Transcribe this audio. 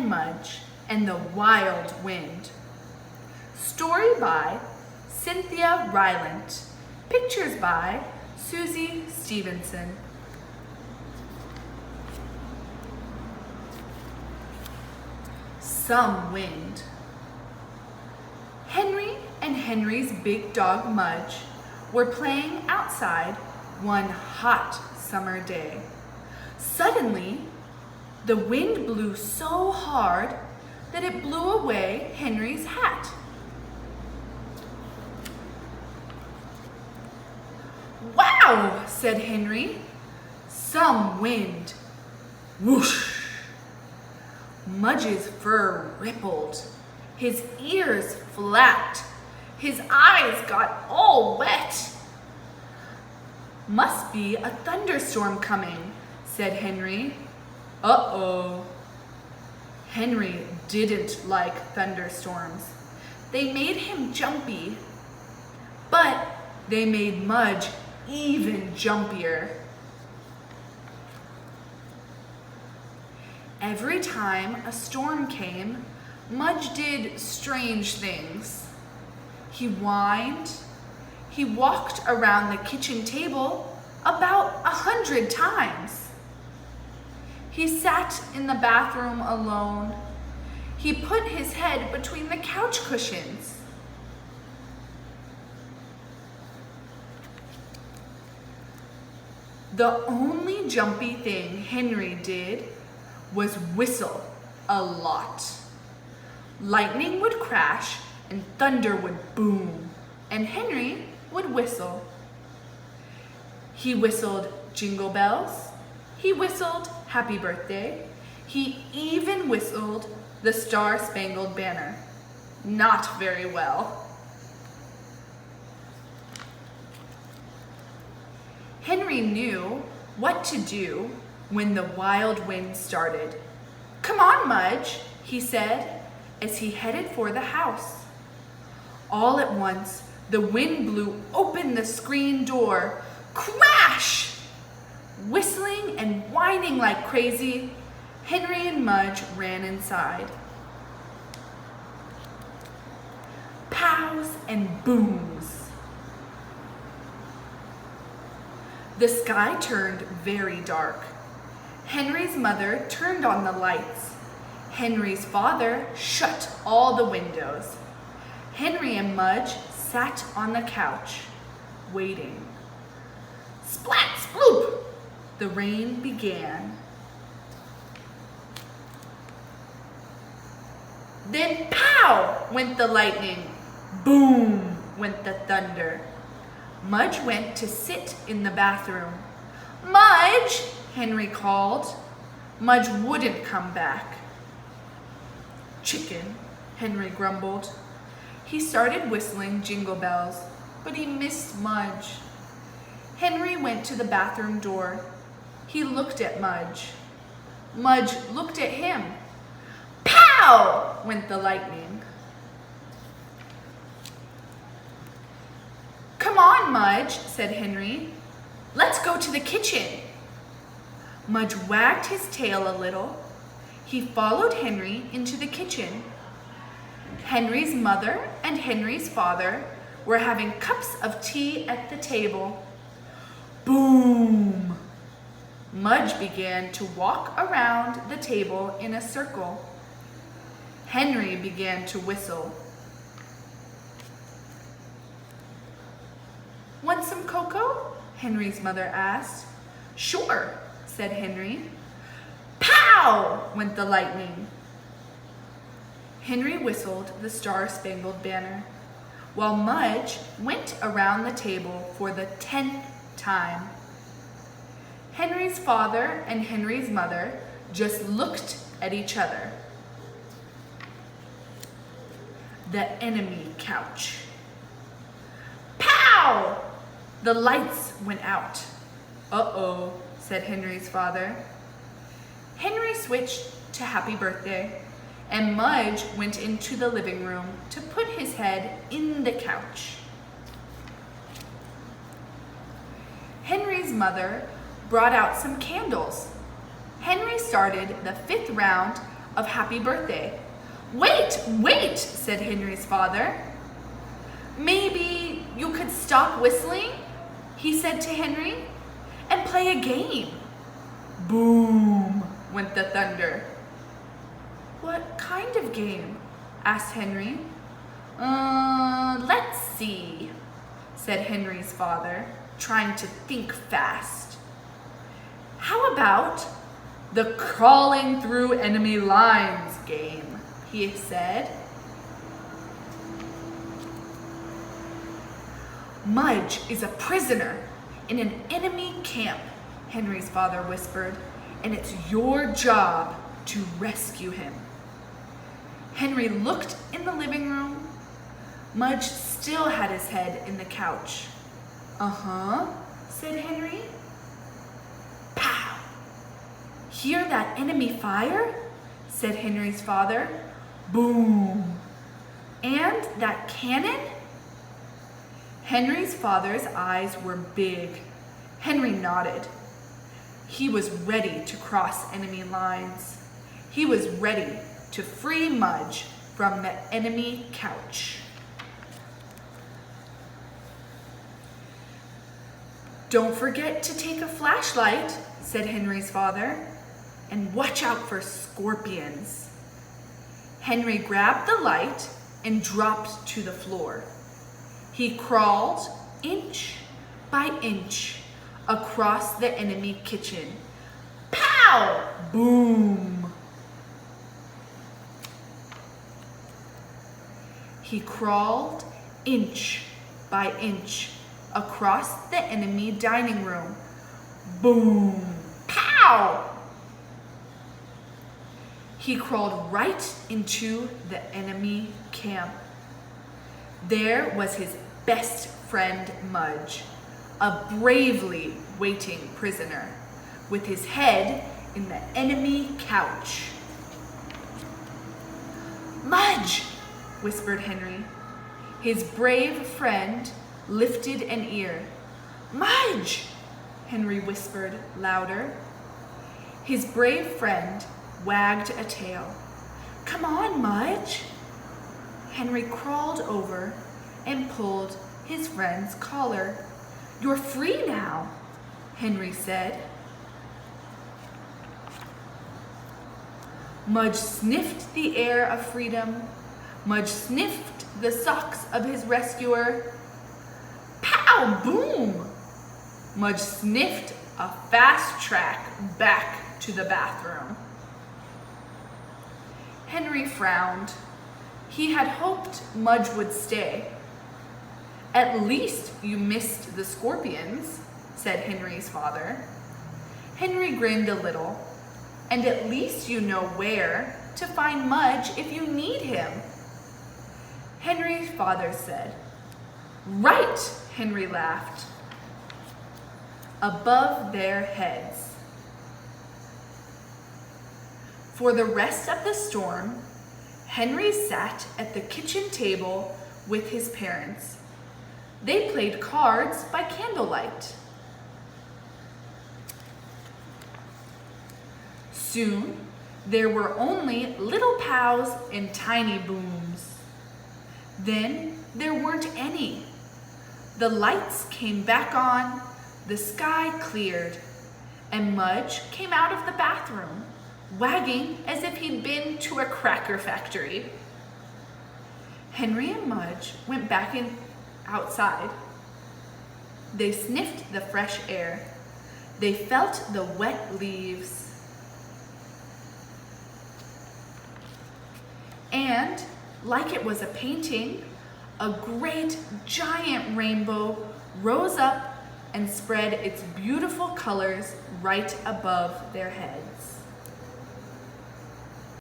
Mudge and the Wild Wind. Story by Cynthia Rylant. Pictures by Susie Stevenson. Some wind. Henry and Henry's big dog Mudge were playing outside one hot summer day. Suddenly, the wind blew so hard that it blew away Henry's hat. "Wow," said Henry. "Some wind." Whoosh! Mudge's fur rippled. His ears flapped. His eyes got all wet. "Must be a thunderstorm coming," said Henry. Uh-oh. Henry didn't like thunderstorms. They made him jumpy, but they made Mudge even jumpier. Every time a storm came, Mudge did strange things. He whined. He walked around the kitchen table about 100 times. He sat in the bathroom alone. He put his head between the couch cushions. The only jumpy thing Henry did was whistle a lot. Lightning would crash and thunder would boom, and Henry would whistle. He whistled Jingle Bells. He whistled Happy Birthday. He even whistled the Star-Spangled Banner. Not very well. Henry knew what to do when the wild wind started. "Come on, Mudge," he said as he headed for the house. All at once, the wind blew open the screen door. Crash! Whistling and whining like crazy, Henry and Mudge ran inside. Pows and booms. The sky turned very dark. Henry's mother turned on the lights. Henry's father shut all the windows. Henry and Mudge sat on the couch, waiting. Splat, sploop! The rain began. Then pow went the lightning. Boom went the thunder. Mudge went to sit in the bathroom. "Mudge!" Henry called. Mudge wouldn't come back. "Chicken," Henry grumbled. He started whistling Jingle Bells, but he missed Mudge. Henry went to the bathroom door. He looked at Mudge. Mudge looked at him. Pow! Went the lightning. "Come on, Mudge," said Henry. "Let's go to the kitchen." Mudge wagged his tail a little. He followed Henry into the kitchen. Henry's mother and Henry's father were having cups of tea at the table. Boom! Mudge began to walk around the table in a circle. Henry began to whistle. "Want some cocoa?" Henry's mother asked. "Sure," said Henry. Pow! Went the lightning. Henry whistled the Star-Spangled Banner, while Mudge went around the table for the 10th time. Henry's father and Henry's mother just looked at each other. The enemy couch. Pow! The lights went out. "Uh-oh," said Henry's father. Henry switched to Happy Birthday, and Mudge went into the living room to put his head in the couch. Henry's mother brought out some candles. Henry started the 5th round of happy birthday. Wait, wait, said Henry's father. Maybe you could stop whistling, he said to Henry, and play a game. Boom, went the thunder. What kind of game? Asked Henry. Let's see, said Henry's father, trying to think fast. How about the crawling through enemy lines game, he said. Mudge is a prisoner in an enemy camp, Henry's father whispered, and it's your job to rescue him. Henry looked in the living room. Mudge still had his head in the couch. Uh-huh, said Henry. Pow! Hear that enemy fire? Said Henry's father. Boom! And that cannon? Henry's father's eyes were big. Henry nodded. He was ready to cross enemy lines. He was ready to free Mudge from the enemy couch. Don't forget to take a flashlight, said Henry's father, and watch out for scorpions. Henry grabbed the light and dropped to the floor. He crawled inch by inch across the enemy kitchen. Pow! Boom! He crawled inch by inch across the enemy dining room. Boom! Pow! He crawled right into the enemy camp. There was his best friend Mudge, a bravely waiting prisoner, with his head in the enemy couch. Mudge, whispered Henry. His brave friend lifted an ear. Mudge, Henry whispered louder. His brave friend wagged a tail. Come on, Mudge. Henry crawled over and pulled his friend's collar. You're free now, Henry said. Mudge sniffed the air of freedom. Mudge sniffed the socks of his rescuer. Pow! Boom! Mudge sniffed a fast track back to the bathroom. Henry frowned. He had hoped Mudge would stay. At least you missed the scorpions, said Henry's father. Henry grinned a little. And at least you know where to find Mudge if you need him. Henry's father said. Right, Henry laughed. Above their heads. For the rest of the storm, Henry sat at the kitchen table with his parents. They played cards by candlelight. Soon, there were only little pows and tiny booms. Then there weren't any. The lights came back on, the sky cleared, and Mudge came out of the bathroom, wagging as if he'd been to a cracker factory. Henry and Mudge went back outside. They sniffed the fresh air. They felt the wet leaves. And, like it was a painting, a great giant rainbow rose up and spread its beautiful colors right above their heads.